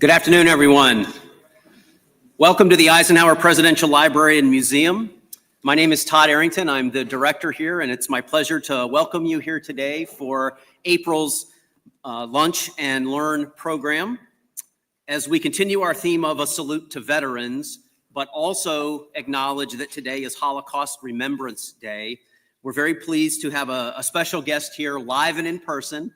Good afternoon, everyone. Welcome to the Eisenhower Presidential Library and Museum. My name is Todd Arrington. I'm the director here, and it's my pleasure to welcome you here today for April's Lunch and Learn program. As we continue our theme of a salute to veterans, but also acknowledge that today is Holocaust Remembrance Day, we're very pleased to have a special guest here live and in person.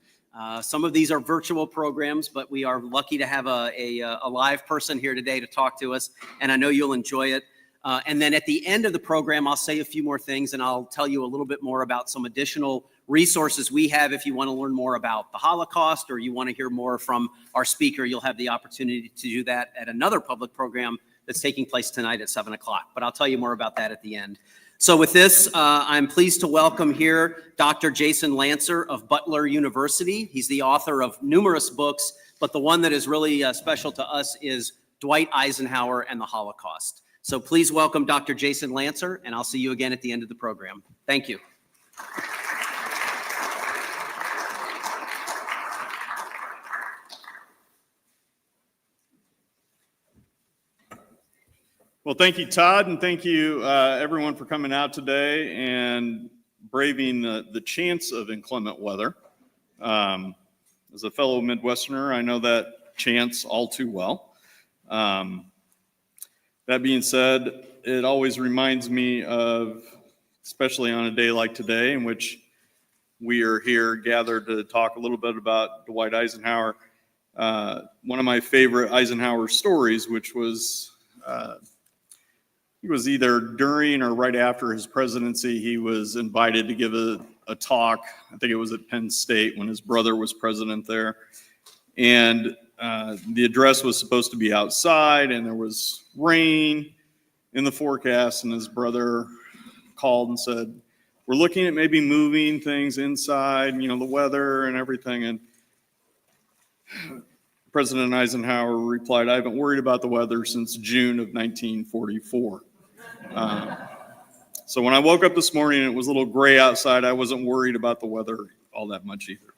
Some of these are virtual programs, but we are lucky to have a live person here today to talk to us, and I know you'll enjoy it. And then at the end of the program, I'll say a few more things, and I'll tell you a little bit more about some additional resources we have if you want to learn more about the Holocaust or you want to hear more from our speaker. You'll have the opportunity to do that at another public program that's taking place tonight at 7 o'clock, but I'll tell you more about that at the end. So with this, I'm pleased to welcome here Dr. Jason Lantzer of Butler University. He's the author of numerous books, but the one that is really special to us is Dwight Eisenhower and the Holocaust. So please welcome Dr. Jason Lantzer, and I'll see you again at the end of the program. Thank you. Well, thank you, Todd, and thank you, everyone, for coming out today and braving the chance of inclement weather. As a fellow Midwesterner, I know that chance all too well. That being said, it always reminds me of, especially on a day like today, in which we are here gathered to talk a little bit about Dwight Eisenhower. One of my favorite Eisenhower stories, which was he was either during or right after his presidency, he was invited to give a talk. I think it was at Penn State when his brother was president there. And the address was supposed to be outside, and there was rain in the forecast, and his brother called and said, "We're looking at maybe moving things inside, you know, the weather and everything." And President Eisenhower replied, "I haven't worried about the weather since June of 1944. So when I woke up this morning and it was a little gray outside, I wasn't worried about the weather all that much either.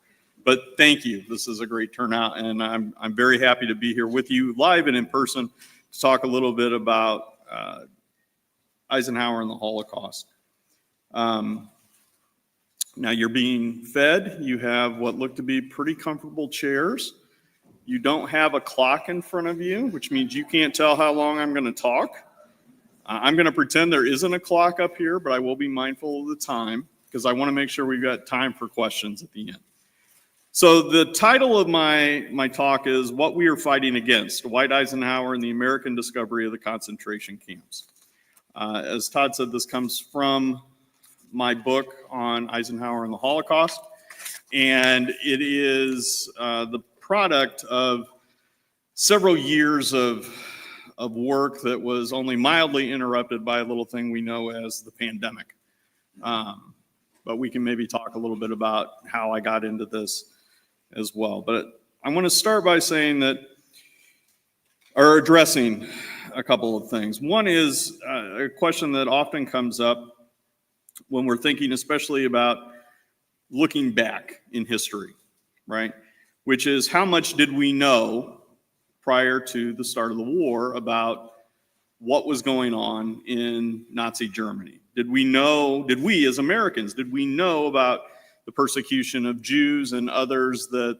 But thank you. This is a great turnout, and I'm very happy to be here with you live and in person to talk a little bit about Eisenhower and the Holocaust. Now you're being fed. You have what look to be pretty comfortable chairs. You don't have a clock in front of you, which means you can't tell how long I'm going to talk. I'm going to pretend there isn't a clock up here, but I will be mindful of the time because I want to make sure we've got time for questions at the end. So the title of my talk is What We Are Fighting Against, Dwight Eisenhower and the American Discovery of the Concentration Camps. As Todd said, this comes from my book on Eisenhower and the Holocaust, and it is the product of several years of work that was only mildly interrupted by a little thing we know as the pandemic. But we can maybe talk a little bit about how I got into this as well. But I want to start by saying that, or addressing a couple of things. One is a question that often comes up when we're thinking especially about looking back in history, right? Which is, how much did we know prior to the start of the war about what was going on in Nazi Germany? Did we as Americans, did we know about the persecution of Jews and others that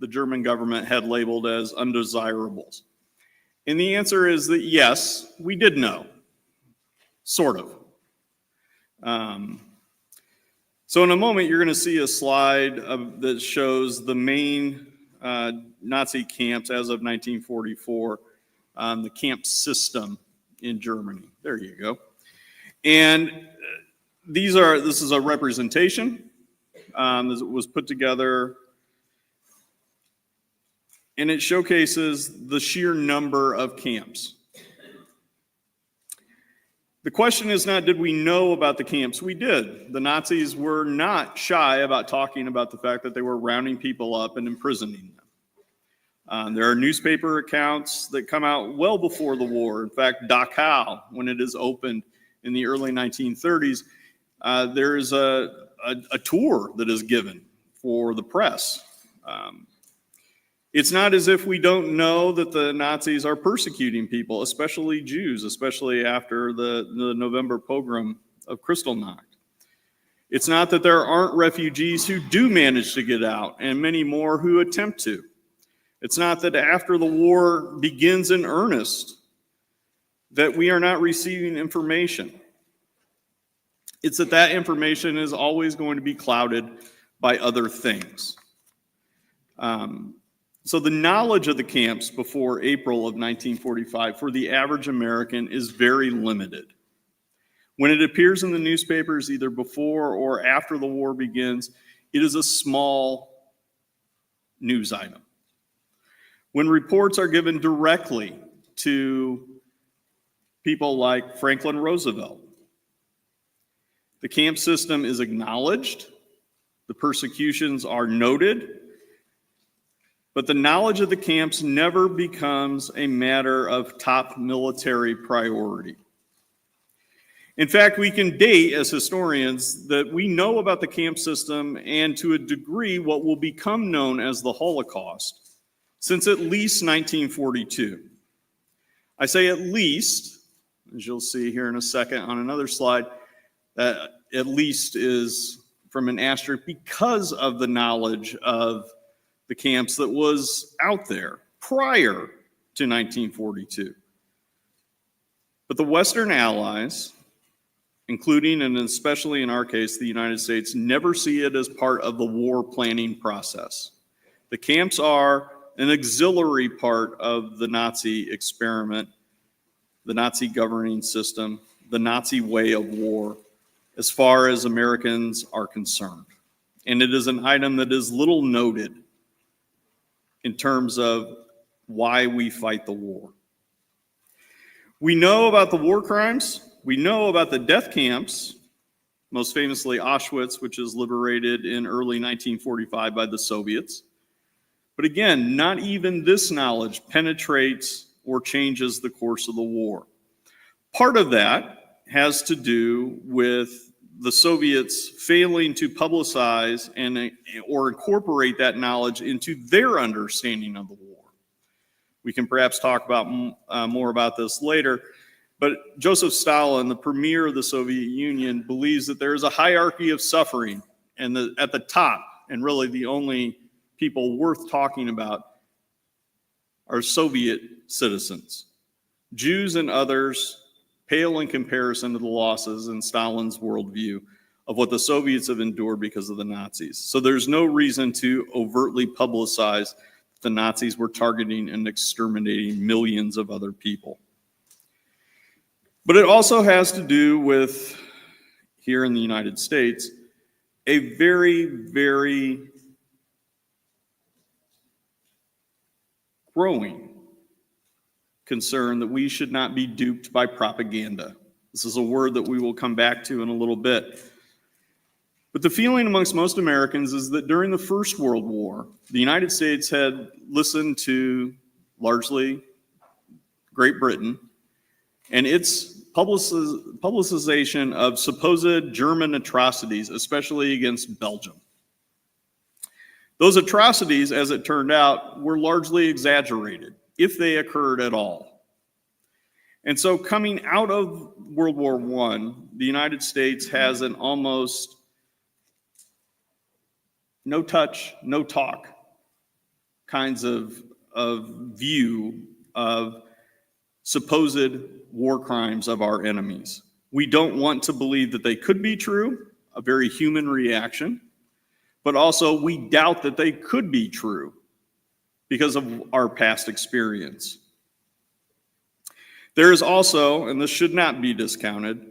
the German government had labeled as undesirables? And the answer is that yes, we did know, sort of. So in a moment, you're going to see a slide that shows the main Nazi camps as of 1944, the camp system in Germany. There you go. And this is a representation that was put together, and it showcases the sheer number of camps. The question is not, did we know about the camps? We did. The Nazis were not shy about talking about the fact that they were rounding people up and imprisoning them. There are newspaper accounts that come out well before the war. In fact, Dachau, when it is opened in the early 1930s, there is a tour that is given for the press. It's not as if we don't know that the Nazis are persecuting people, especially Jews, especially after the November pogrom of Kristallnacht. It's not that there aren't refugees who do manage to get out, and many more who attempt to. It's not that after the war begins in earnest, that we are not receiving information. It's that that information is always going to be clouded by other things. So the knowledge of the camps before April of 1945 for the average American is very limited. When it appears in the newspapers either before or after the war begins, it is a small news item. When reports are given directly to people like Franklin Roosevelt, the camp system is acknowledged, the persecutions are noted, but the knowledge of the camps never becomes a matter of top military priority. In fact, we can date as historians that we know about the camp system and to a degree what will become known as the Holocaust since at least 1942. I say at least, as you'll see here in a second on another slide, that at least is from an asterisk because of the knowledge of the camps that was out there prior to 1942. But the Western Allies, including and especially in our case, the United States, never see it as part of the war planning process. The camps are an auxiliary part of the Nazi experiment, the Nazi governing system, the Nazi way of war, as far as Americans are concerned. And it is an item that is little noted in terms of why we fight the war. We know about the war crimes. We know about the death camps, most famously Auschwitz, which is liberated in early 1945 by the Soviets. But again, not even this knowledge penetrates or changes the course of the war. Part of that has to do with the Soviets failing to publicize or incorporate that knowledge into their understanding of the war. We can perhaps talk about more about this later, but Joseph Stalin, the premier of the Soviet Union, believes that there is a hierarchy of suffering, and at the top, and really the only people worth talking about, are Soviet citizens. Jews and others pale in comparison to the losses in Stalin's worldview of what the Soviets have endured because of the Nazis. So there's no reason to overtly publicize the Nazis were targeting and exterminating millions of other people. But it also has to do with, here in the United States, a very, very growing concern that we should not be duped by propaganda. This is a word that we will come back to in a little bit. But the feeling amongst most Americans is that during the First World War, the United States had listened to largely Great Britain and its publicization of supposed German atrocities, especially against Belgium. Those atrocities, as it turned out, were largely exaggerated, if they occurred at all. And so coming out of World War I, the United States has an almost no touch, no talk kinds of view of supposed war crimes of our enemies. We don't want to believe that they could be true, a very human reaction, but also we doubt that they could be true because of our past experience. There is also, and this should not be discounted,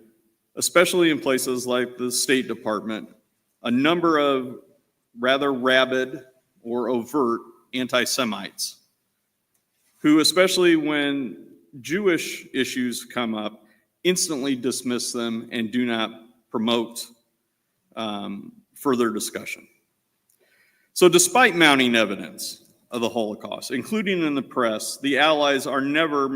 especially in places like the State Department, a number of rather rabid or overt anti-Semites who, especially when Jewish issues come up, instantly dismiss them and do not promote further discussion. So despite mounting evidence of the Holocaust, including in the press, the Allies are never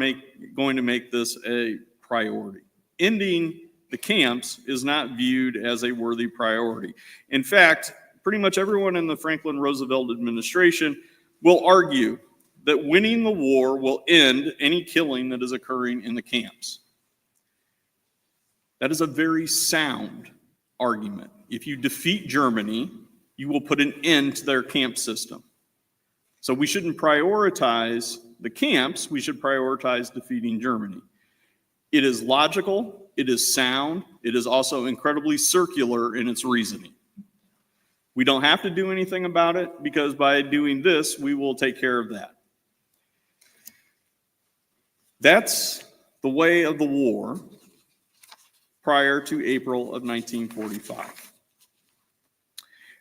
going to make this a priority. Ending the camps is not viewed as a worthy priority. In fact, pretty much everyone in the Franklin Roosevelt administration will argue that winning the war will end any killing that is occurring in the camps. That is a very sound argument. If you defeat Germany, you will put an end to their camp system. So we shouldn't prioritize the camps, we should prioritize defeating Germany. It is logical, it is sound, it is also incredibly circular in its reasoning. We don't have to do anything about it because by doing this, we will take care of that. That's the way of the war prior to April of 1945.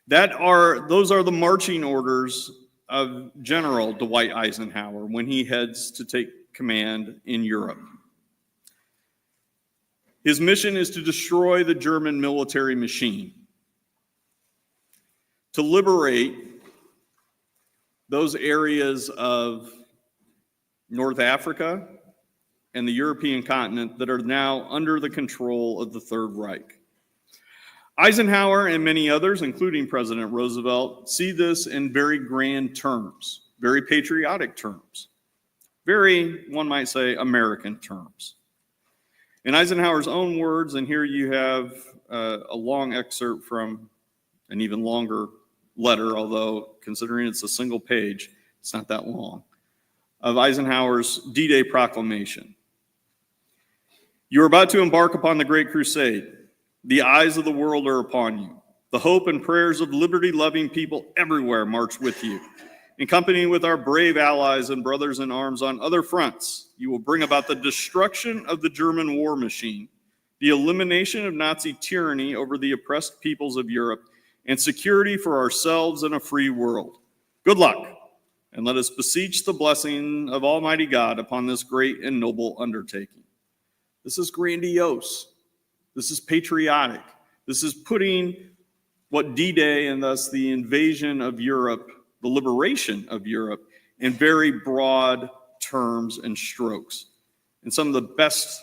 Those are the marching orders of General Dwight Eisenhower when he heads to take command in Europe. His mission is to destroy the German military machine, to liberate those areas of North Africa and the European continent that are now under the control of the Third Reich. Eisenhower and many others, including President Roosevelt, see this in very grand terms, very patriotic terms, very, one might say, American terms. In Eisenhower's own words, and here you have a long excerpt from an even longer letter, although considering it's a single page, it's not that long, of Eisenhower's D-Day proclamation. You are about to embark upon the Great Crusade. The eyes of the world are upon you. The hope and prayers of liberty-loving people everywhere march with you. In company with our brave allies and brothers in arms on other fronts, you will bring about the destruction of the German war machine, the elimination of Nazi tyranny over the oppressed peoples of Europe, and security for ourselves and a free world. Good luck, and let us beseech the blessing of Almighty God upon this great and noble undertaking. This is grandiose. This is patriotic. This is putting what D-Day and thus the invasion of Europe, the liberation of Europe, in very broad terms and strokes, in some of the best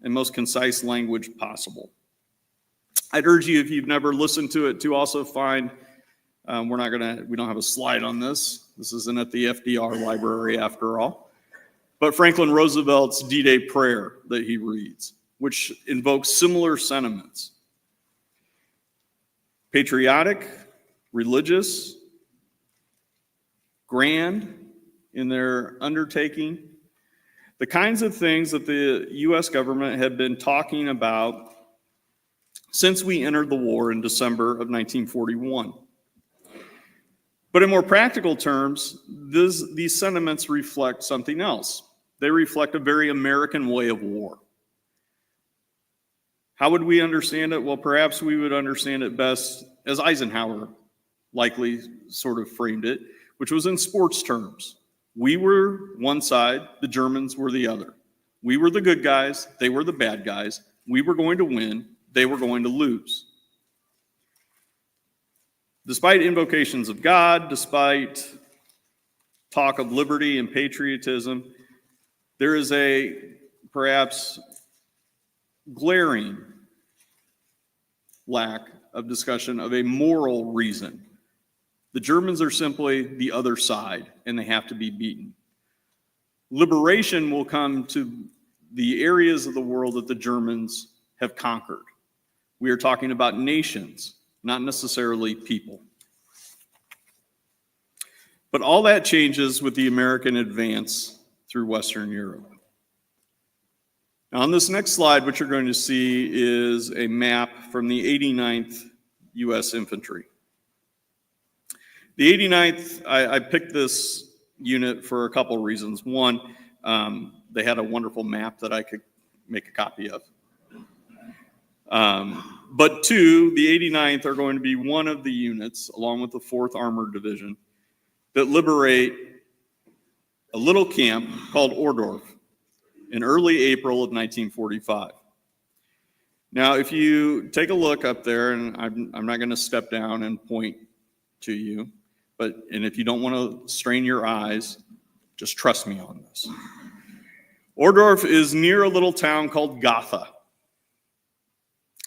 and most concise language possible. I'd urge you, if you've never listened to it, to also find, we don't have a slide on this. This isn't at the FDR library after all, but Franklin Roosevelt's D-Day prayer that he reads, which invokes similar sentiments. Patriotic, religious, grand in their undertaking, the kinds of things that the U.S. government had been talking about since we entered the war in December of 1941. But in more practical terms, these sentiments reflect something else. They reflect a very American way of war. How would we understand it? Well, perhaps we would understand it best as Eisenhower likely sort of framed it, which was in sports terms. We were one side, the Germans were the other. We were the good guys, they were the bad guys. We were going to win, they were going to lose. Despite invocations of God, despite talk of liberty and patriotism, there is a perhaps glaring lack of discussion of a moral reason. The Germans are simply the other side, and they have to be beaten. Liberation will come to the areas of the world that the Germans have conquered. We are talking about nations, not necessarily people. But all that changes with the American advance through Western Europe. Now, on this next slide, what you're going to see is a map from the 89th U.S. Infantry. The 89th, I picked this unit for a couple reasons. One, they had a wonderful map that I could make a copy of. But two, the 89th are going to be one of the units, along with the 4th Armored Division, that liberate a little camp called Ohrdruf in early April of 1945. Now, if you take a look up there, and I'm not going to step down and point to you, and if you don't want to strain your eyes, just trust me on this. Ohrdruf is near a little town called Gotha.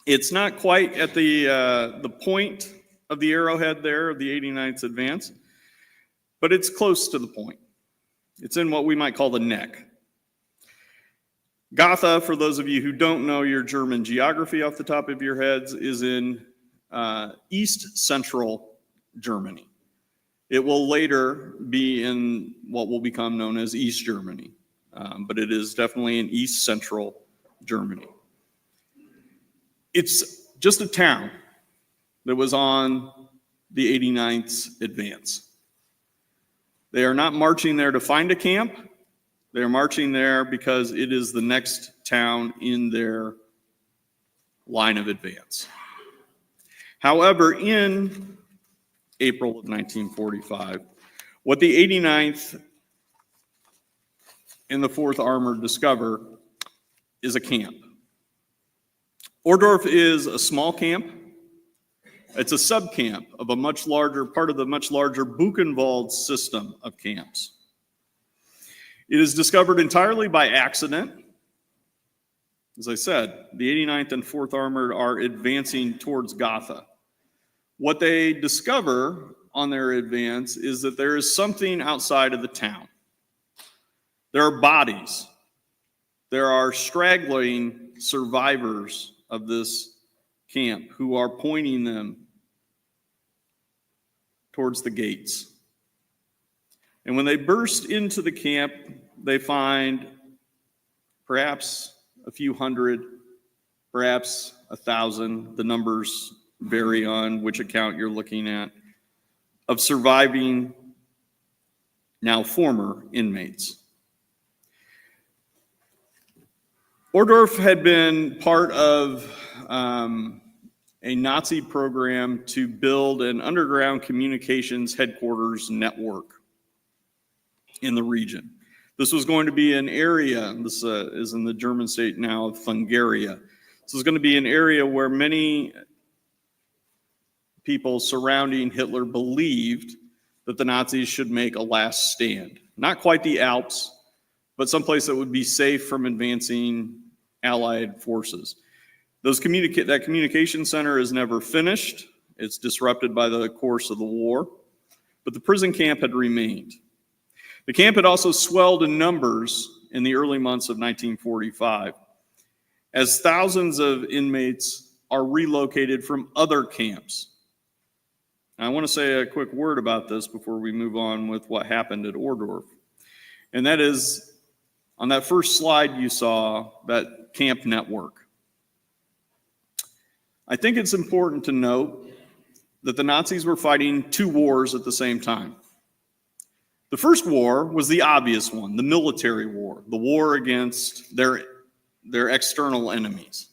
It's not quite at the point of the arrowhead there of the 89th's advance, but it's close to the point. It's in what we might call the neck. Gotha, for those of you who don't know your German geography off the top of your heads, is in east central Germany. It will later be in what will become known as East Germany, but it is definitely in east central Germany. It's just a town that was on the 89th advance. They are not marching there to find a camp. They are marching there because it is the next town in their line of advance. However, in April of 1945, what the 89th and the 4th Armored discover is a camp. Ohrdruf is a small camp. It's a sub-camp of a much larger, part of the much larger Buchenwald system of camps. It is discovered entirely by accident. As I said, the 89th and 4th Armored are advancing towards Gotha. What they discover on their advance is that there is something outside of the town. There are bodies. There are straggling survivors of this camp who are pointing them towards the gates. And when they burst into the camp, they find perhaps a few hundred, perhaps 1,000, the numbers vary on which account you're looking at, of surviving, now former inmates. Ohrdruf had been part of a Nazi program to build an underground communications headquarters network in the region. This was going to be an area, this is in the German state now of Thungaria. This is going to be an area where many people surrounding Hitler believed that the Nazis should make a last stand. Not quite the Alps, but someplace that would be safe from advancing Allied forces. That communication center is never finished. It's disrupted by the course of the war, but the prison camp had remained. The camp had also swelled in numbers in the early months of 1945, as thousands of inmates are relocated from other camps. Now, I want to say a quick word about this before we move on with what happened at Ohrdruf. And that is, on that first slide you saw, that camp network. I think it's important to note that the Nazis were fighting two wars at the same time. The first war was the obvious one, the military war, the war against their external enemies.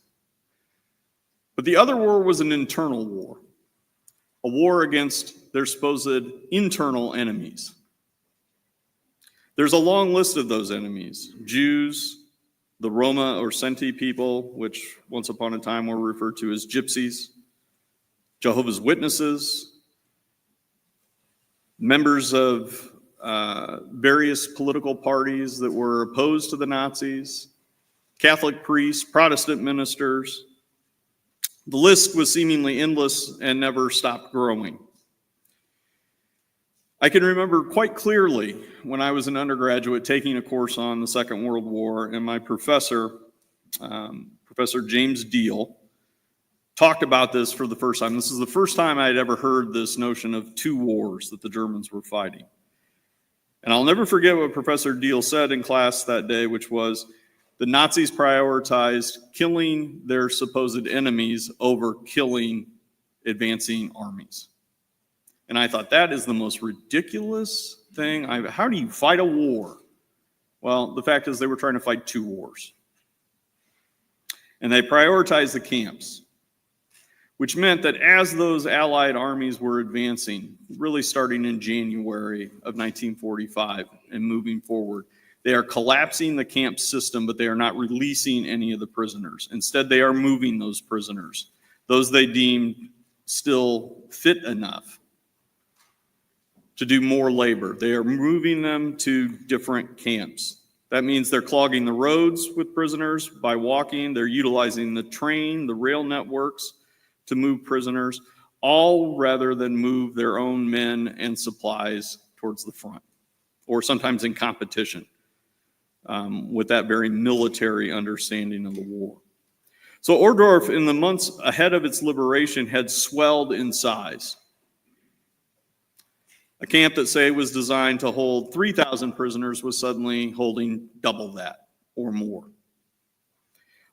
But the other war was an internal war, a war against their supposed internal enemies. There's a long list of those enemies: Jews, the Roma or Sinti people, which once upon a time were referred to as gypsies, Jehovah's Witnesses, members of various political parties that were opposed to the Nazis, Catholic priests, Protestant ministers. The list was seemingly endless and never stopped growing. I can remember quite clearly when I was an undergraduate taking a course on the Second World War, and my professor, Professor James Deal, talked about this for the first time. This is the first time I had ever heard this notion of two wars that the Germans were fighting. And I'll never forget what Professor Deal said in class that day, which was, the Nazis prioritized killing their supposed enemies over killing advancing armies. And I thought, that is the most ridiculous thing. How do you fight a war? Well, the fact is they were trying to fight two wars. And they prioritized the camps, which meant that as those Allied armies were advancing, really starting in January of 1945 and moving forward, they are collapsing the camp system, but they are not releasing any of the prisoners. Instead, they are moving those prisoners, those they deemed still fit enough to do more labor. They are moving them to different camps. That means they're clogging the roads with prisoners by walking. They're utilizing the train, the rail networks to move prisoners, all rather than move their own men and supplies towards the front, or sometimes in competition with that very military understanding of the war. So Ohrdruf, in the months ahead of its liberation, had swelled in size. A camp that, say, was designed to hold 3,000 prisoners was suddenly holding double that or more.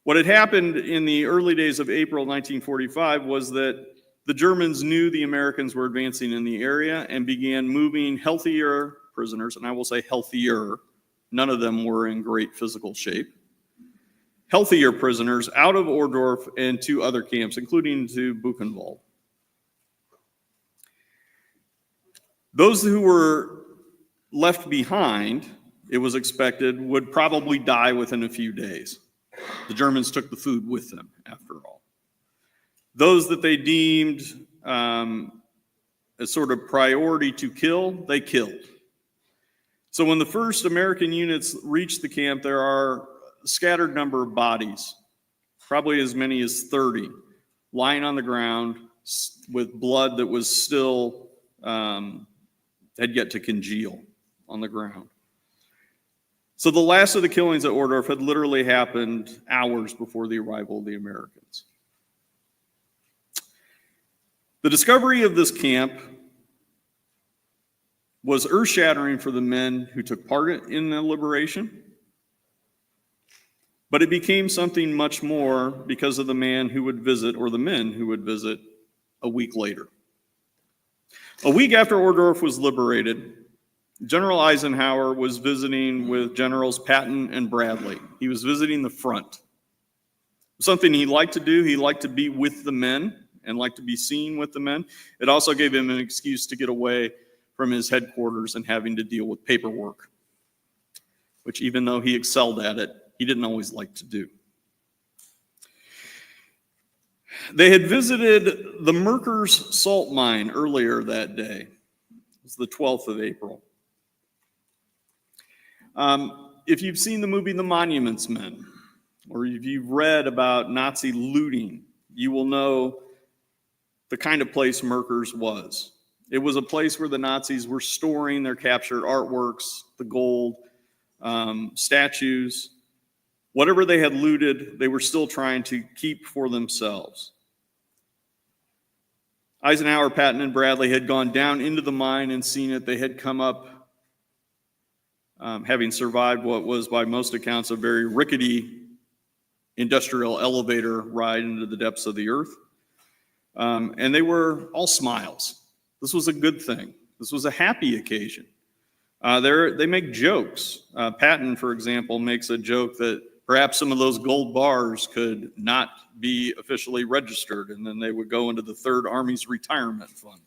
What had happened in the early days of April 1945 was that the Germans knew the Americans were advancing in the area and began moving healthier prisoners, and I will say healthier, none of them were in great physical shape, healthier prisoners out of Ohrdruf and to other camps, including to Buchenwald. Those who were left behind, it was expected, would probably die within a few days. The Germans took the food with them, after all. Those that they deemed as sort of priority to kill, they killed. So when the first American units reached the camp, there are a scattered number of bodies, probably as many as 30, lying on the ground with blood that was still had yet to congeal on the ground. So the last of the killings at Ohrdruf had literally happened hours before the arrival of the Americans. The discovery of this camp was earth-shattering for the men who took part in the liberation, but it became something much more because of the man who would visit, or the men who would visit, a week later. A week after Ohrdruf was liberated, General Eisenhower was visiting with Generals Patton and Bradley. He was visiting the front. Something he liked to do. He liked to be with the men and liked to be seen with the men. It also gave him an excuse to get away from his headquarters and having to deal with paperwork, which, even though he excelled at it, he didn't always like to do. They had visited the Merkers salt mine earlier that day. It was the 12th of April. If you've seen the movie The Monuments Men, or if you've read about Nazi looting, you will know the kind of place Merkers was. It was a place where the Nazis were storing their captured artworks, the gold, statues. Whatever they had looted, they were still trying to keep for themselves. Eisenhower, Patton, and Bradley had gone down into the mine and seen it. They had come up, having survived what was, by most accounts, a very rickety industrial elevator ride into the depths of the earth. And they were all smiles. This was a good thing. This was a happy occasion. They make jokes. Patton, for example, makes a joke that perhaps some of those gold bars could not be officially registered, and then they would go into the Third Army's retirement fund.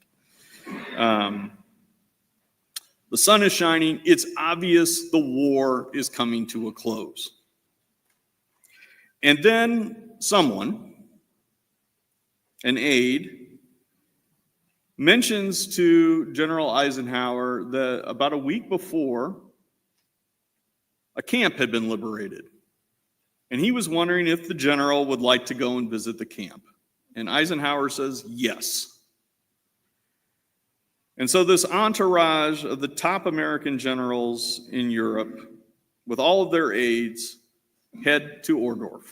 The sun is shining. It's obvious the war is coming to a close. And then someone, an aide, mentions to General Eisenhower that about a week before, a camp had been liberated. And he was wondering if the general would like to go and visit the camp. And Eisenhower says yes. And so this entourage of the top American generals in Europe, with all of their aides, head to Ohrdruf.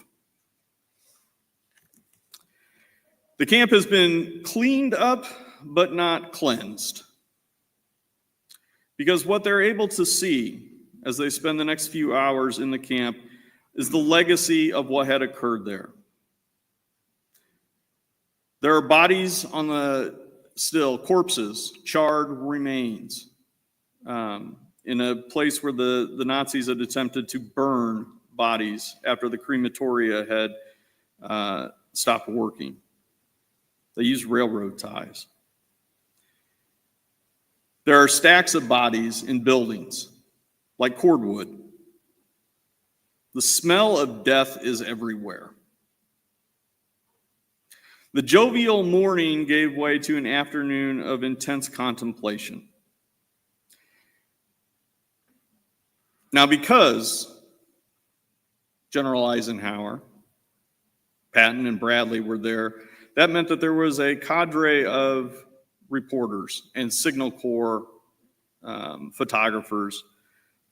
The camp has been cleaned up, but not cleansed. Because what they're able to see as they spend the next few hours in the camp is the legacy of what had occurred there. There are bodies on the corpses, charred remains, in a place where the Nazis had attempted to burn bodies after the crematoria had stopped working. They used railroad ties. There are stacks of bodies in buildings, like cordwood. The smell of death is everywhere. The jovial morning gave way to an afternoon of intense contemplation. Now, because General Eisenhower, Patton, and Bradley were there, that meant that there was a cadre of reporters and Signal Corps photographers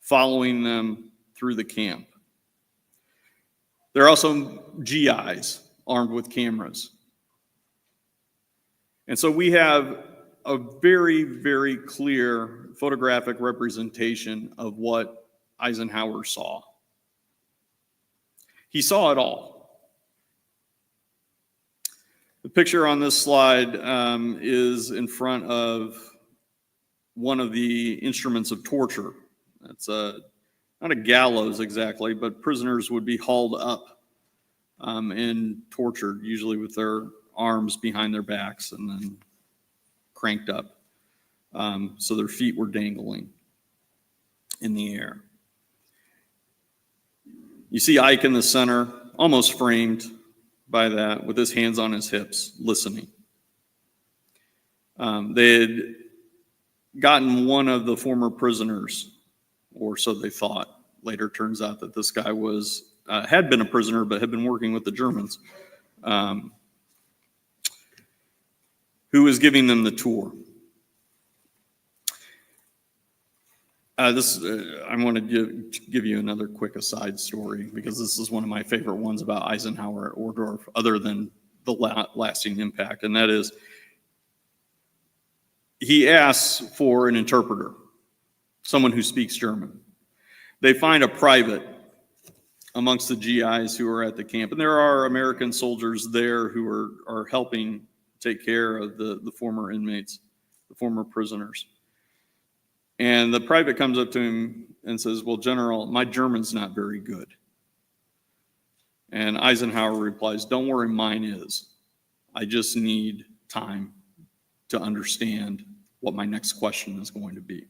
following them through the camp. There are also GIs armed with cameras. And so we have a very, very clear photographic representation of what Eisenhower saw. He saw it all. The picture on this slide is in front of one of the instruments of torture. That's not a gallows exactly, but prisoners would be hauled up and tortured, usually with their arms behind their backs and then cranked up. So their feet were dangling in the air. You see Ike in the center, almost framed by that, with his hands on his hips, listening. They had gotten one of the former prisoners, or so they thought. Later turns out that this guy had been a prisoner, but had been working with the Germans, who was giving them the tour. I want to give you another quick aside story, because this is one of my favorite ones about Eisenhower at Ohrdruf, other than the lasting impact, and that is he asks for an interpreter, someone who speaks German. They find a private amongst the GIs who are at the camp, and there are American soldiers there who are helping take care of the former inmates, the former prisoners. And the private comes up to him and says, "Well, General, my German's not very good." And Eisenhower replies, "Don't worry, mine is. I just need time to understand what my next question is going to be."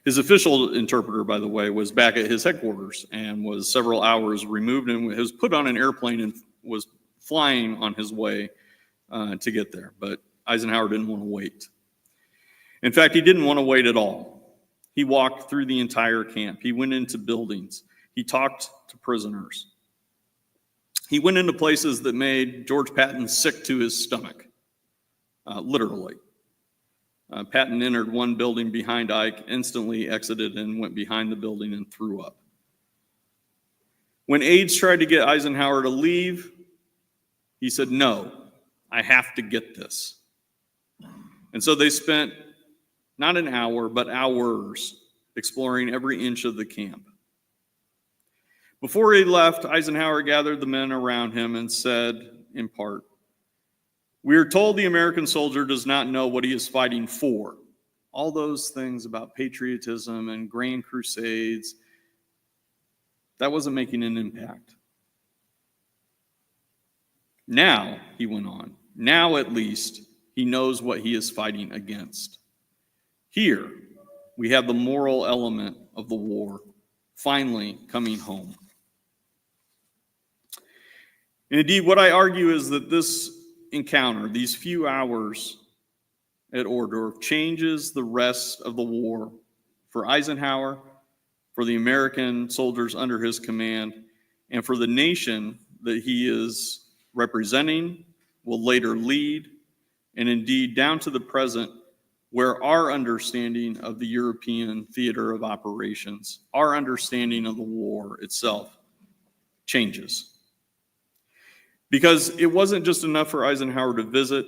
His official interpreter, by the way, was back at his headquarters and was several hours removed and was put on an airplane and was flying on his way to get there. But Eisenhower didn't want to wait. In fact, he didn't want to wait at all. He walked through the entire camp. He went into buildings. He talked to prisoners. He went into places that made George Patton sick to his stomach, literally. Patton entered one building behind Ike, instantly exited and went behind the building and threw up. When aides tried to get Eisenhower to leave, he said, "No, I have to get this." And so they spent not an hour, but hours exploring every inch of the camp. Before he left, Eisenhower gathered the men around him and said, in part, "We are told the American soldier does not know what he is fighting for." All those things about patriotism and grand crusades, that wasn't making an impact. Now, he went on, now at least he knows what he is fighting against. Here, we have the moral element of the war finally coming home. And indeed, what I argue is that this encounter, these few hours at Ohrdruf, changes the rest of the war for Eisenhower, for the American soldiers under his command, and for the nation that he is representing, will later lead, and indeed down to the present, where our understanding of the European theater of operations, our understanding of the war itself, changes. Because it wasn't just enough for Eisenhower to visit,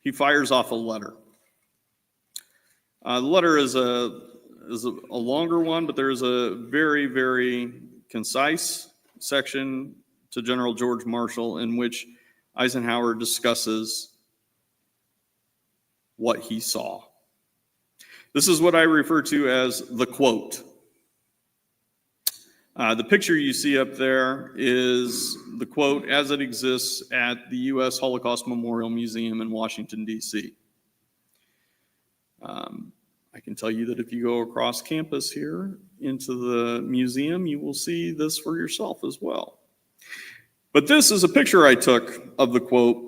he fires off a letter. The letter is a longer one, but there's a very, very concise section to General George Marshall in which Eisenhower discusses what he saw. This is what I refer to as the quote. The picture you see up there is the quote as it exists at the U.S. Holocaust Memorial Museum in Washington, D.C. I can tell you that if you go across campus here into the museum, you will see this for yourself as well. But this is a picture I took of the quote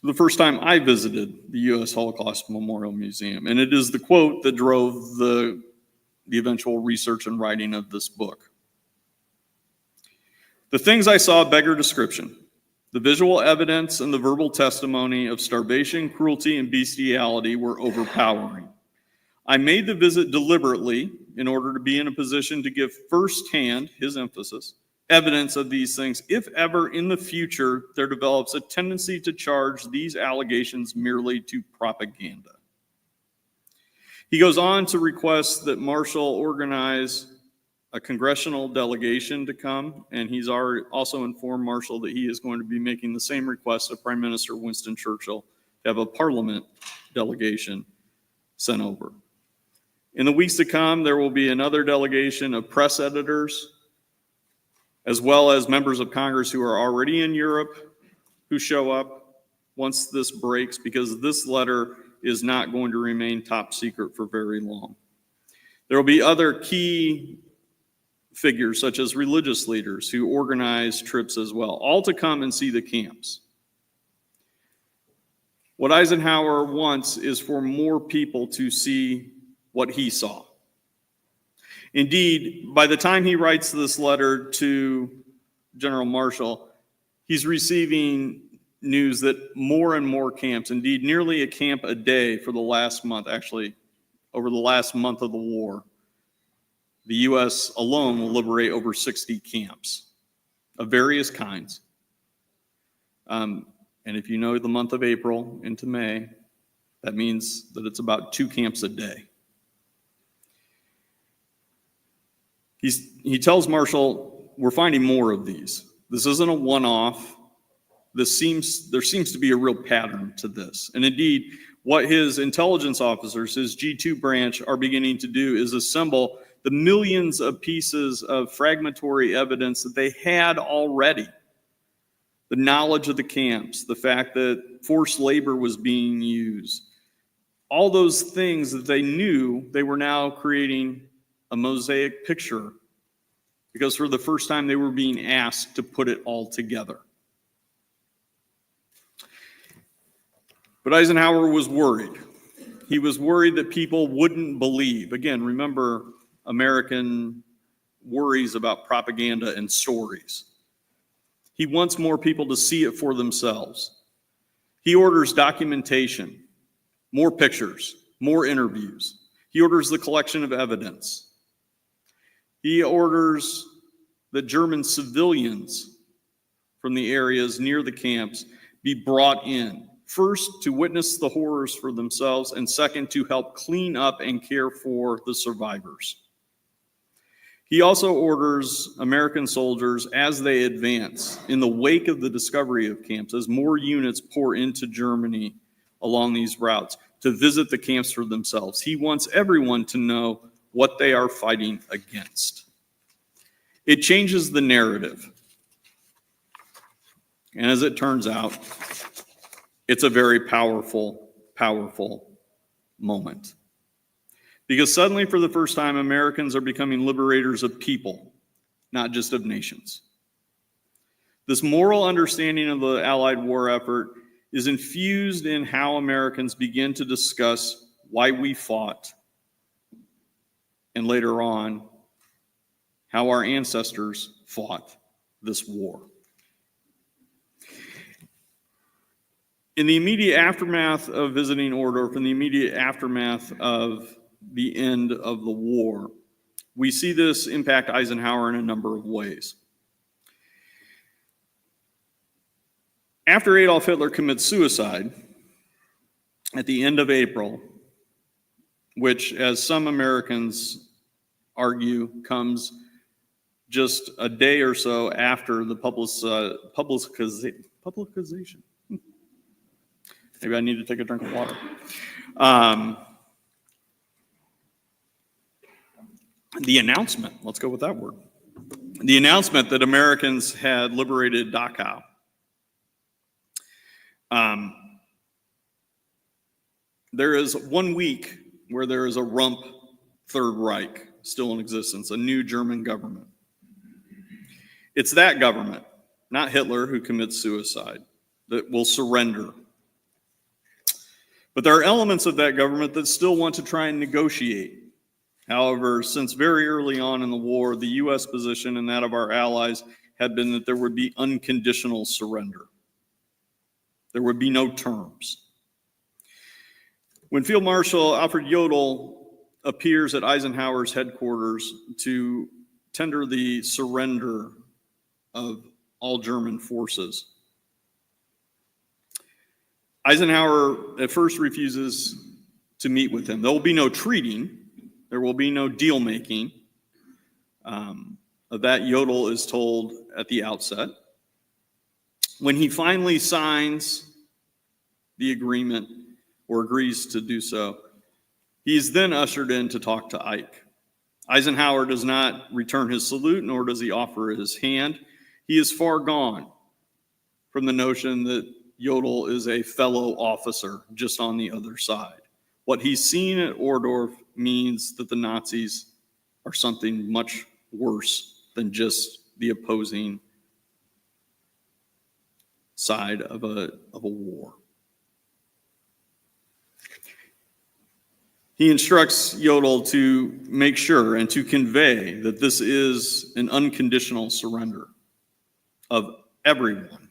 the first time I visited the U.S. Holocaust Memorial Museum. And it is the quote that drove the eventual research and writing of this book. "The things I saw beggar description. The visual evidence and the verbal testimony of starvation, cruelty, and bestiality were overpowering. I made the visit deliberately in order to be in a position to give firsthand, his emphasis, evidence of these things, if ever in the future there develops a tendency to charge these allegations merely to propaganda. He goes on to request that Marshall organize a congressional delegation to come, and he's already also informed Marshall that he is going to be making the same request of Prime Minister Winston Churchill to have a parliament delegation sent over. In the weeks to come, there will be another delegation of press editors, as well as members of Congress who are already in Europe who show up once this breaks, because this letter is not going to remain top secret for very long. There will be other key figures, such as religious leaders who organize trips as well, all to come and see the camps. What Eisenhower wants is for more people to see what he saw. Indeed, by the time he writes this letter to General Marshall, he's receiving news that more and more camps, indeed nearly a camp a day for the last month, actually over the last month of the war, the U.S. alone will liberate over 60 camps of various kinds. And if you know the month of April into May, that means that it's about 2 camps a day. He tells Marshall, we're finding more of these. This isn't a one-off. There seems to be a real pattern to this. And indeed, what his intelligence officers, his G2 branch, are beginning to do is assemble the millions of pieces of fragmentary evidence that they had already. The knowledge of the camps, the fact that forced labor was being used, all those things that they knew, they were now creating a mosaic picture, because for the first time they were being asked to put it all together. But Eisenhower was worried. He was worried that people wouldn't believe. Again, remember American worries about propaganda and stories. He wants more people to see it for themselves. He orders documentation, more pictures, more interviews. He orders the collection of evidence. He orders that German civilians from the areas near the camps be brought in, first to witness the horrors for themselves, and second to help clean up and care for the survivors. He also orders American soldiers, as they advance in the wake of the discovery of camps, as more units pour into Germany along these routes, to visit the camps for themselves. He wants everyone to know what they are fighting against. It changes the narrative. And as it turns out, it's a very powerful, powerful moment. Because suddenly, for the first time, Americans are becoming liberators of people, not just of nations. This moral understanding of the Allied war effort is infused in how Americans begin to discuss why we fought, and later on, how our ancestors fought this war. In the immediate aftermath of visiting Ohrdruf, in the immediate aftermath of the end of the war, we see this impact Eisenhower in a number of ways. After Adolf Hitler commits suicide at the end of April, which, as some Americans argue, comes just a day or so after the publicization. Maybe I need to take a drink of water. The announcement, let's go with that word. The announcement that Americans had liberated Dachau. There is 1 week where there is a rump Third Reich still in existence, a new German government. It's that government, not Hitler, who commits suicide, that will surrender. But there are elements of that government that still want to try and negotiate. However, since very early on in the war, the U.S. position and that of our allies had been that there would be unconditional surrender. There would be no terms. When Field Marshal Alfred Jodl appears at Eisenhower's headquarters to tender the surrender of all German forces. Eisenhower at first refuses to meet with him. There will be no treating. There will be no deal making. That Jodl is told at the outset. When he finally signs the agreement or agrees to do so, he is then ushered in to talk to Ike. Eisenhower does not return his salute, nor does he offer his hand. He is far gone from the notion that Jodl is a fellow officer just on the other side. What he's seen at Ohrdruf means that the Nazis are something much worse than just the opposing side of a war. He instructs Jodl to make sure and to convey that this is an unconditional surrender of everyone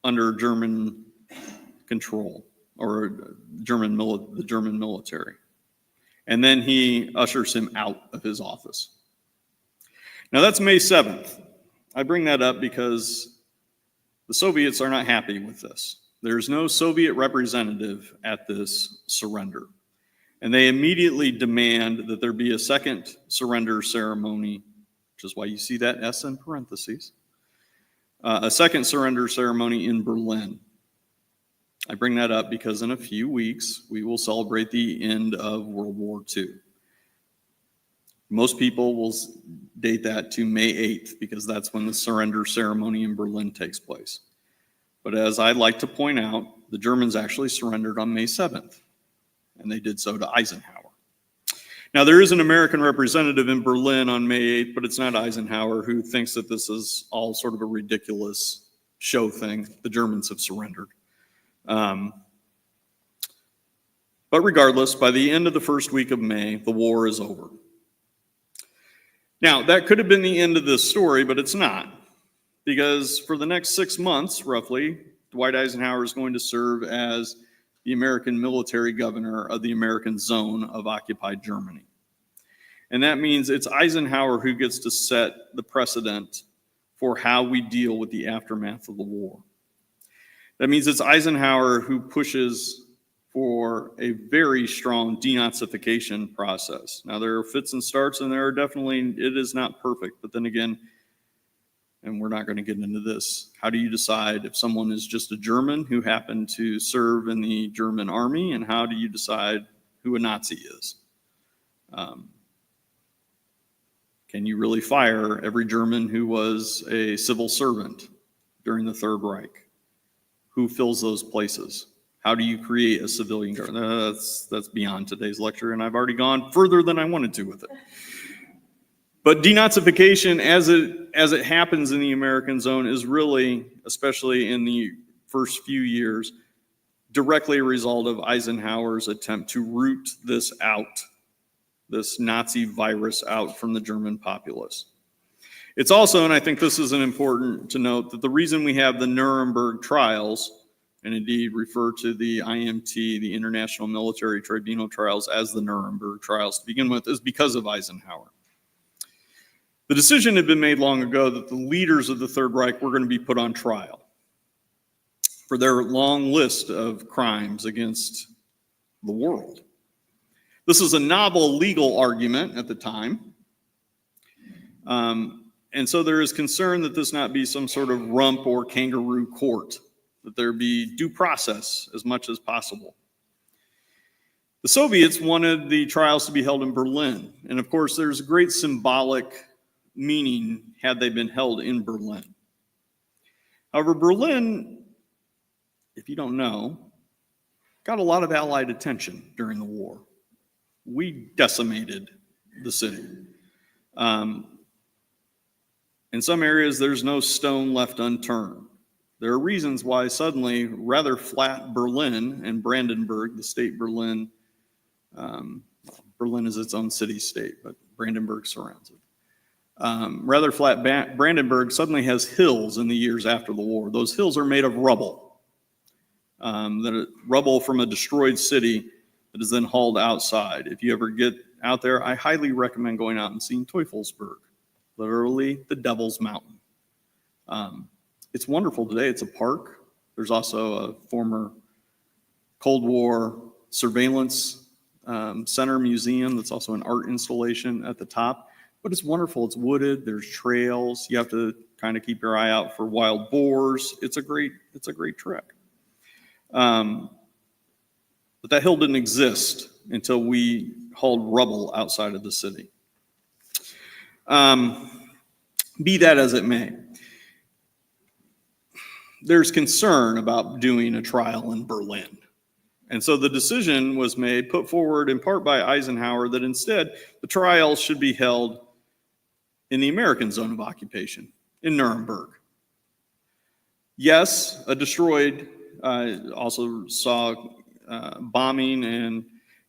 under German control or the German military. And then he ushers him out of his office. Now that's May 7th. I bring that up because the Soviets are not happy with this. There's no Soviet representative at this surrender. And they immediately demand that there be a second surrender ceremony, which is why you see that S in parentheses, a second surrender ceremony in Berlin. I bring that up because in a few weeks, we will celebrate the end of World War II. Most people will date that to May 8th because that's when the surrender ceremony in Berlin takes place. But as I'd like to point out, the Germans actually surrendered on May 7th, and they did so to Eisenhower. Now, there is an American representative in Berlin on May 8th, but it's not Eisenhower, who thinks that this is all sort of a ridiculous show thing. The Germans have surrendered. But regardless, by the end of the first week of May, the war is over. Now, that could have been the end of this story, but it's not. Because for the next 6 months, roughly, Dwight Eisenhower is going to serve as the American military governor of the American zone of occupied Germany. And that means it's Eisenhower who gets to set the precedent for how we deal with the aftermath of the war. That means it's Eisenhower who pushes for a very strong denazification process. Now, there are fits and starts, and there are definitely, it is not perfect. But then again, and we're not going to get into this, how do you decide if someone is just a German who happened to serve in the German army, and how do you decide who a Nazi is? Can you really fire every German who was a civil servant during the Third Reich? Who fills those places? How do you create a civilian government? That's beyond today's lecture, and I've already gone further than I wanted to with it. But denazification, as it happens in the American zone, is really, especially in the first few years, directly a result of Eisenhower's attempt to root this out, this Nazi virus out from the German populace. It's also, and I think this is important to note, that the reason we have the Nuremberg trials, and indeed refer to the IMT, the International Military Tribunal trials, as the Nuremberg trials to begin with, is because of Eisenhower. The decision had been made long ago that the leaders of the Third Reich were going to be put on trial for their long list of crimes against the world. This is a novel legal argument at the time. And so there is concern that this not be some sort of rump or kangaroo court, that there be due process as much as possible. The Soviets wanted the trials to be held in Berlin. And of course, there's a great symbolic meaning had they been held in Berlin. However, Berlin, if you don't know, got a lot of Allied attention during the war. We decimated the city. In some areas, there's no stone left unturned. There are reasons why suddenly rather flat Berlin and Brandenburg, the state Berlin, Berlin is its own city-state, but Brandenburg surrounds it. Rather flat Brandenburg suddenly has hills in the years after the war. Those hills are made of rubble. Rubble from a destroyed city that is then hauled outside. If you ever get out there, I highly recommend going out and seeing Teufelsberg, literally the Devil's Mountain. It's wonderful today. It's a park. There's also a former Cold War surveillance center museum that's also an art installation at the top. But it's wonderful. It's wooded. There's trails. You have to kind of keep your eye out for wild boars. It's a great trek. But that hill didn't exist until we hauled rubble outside of the city. Be that as it may, there's concern about doing a trial in Berlin. And so the decision was made, put forward in part by Eisenhower, that instead the trial should be held in the American zone of occupation, in Nuremberg. Yes, a destroyed, also saw bombing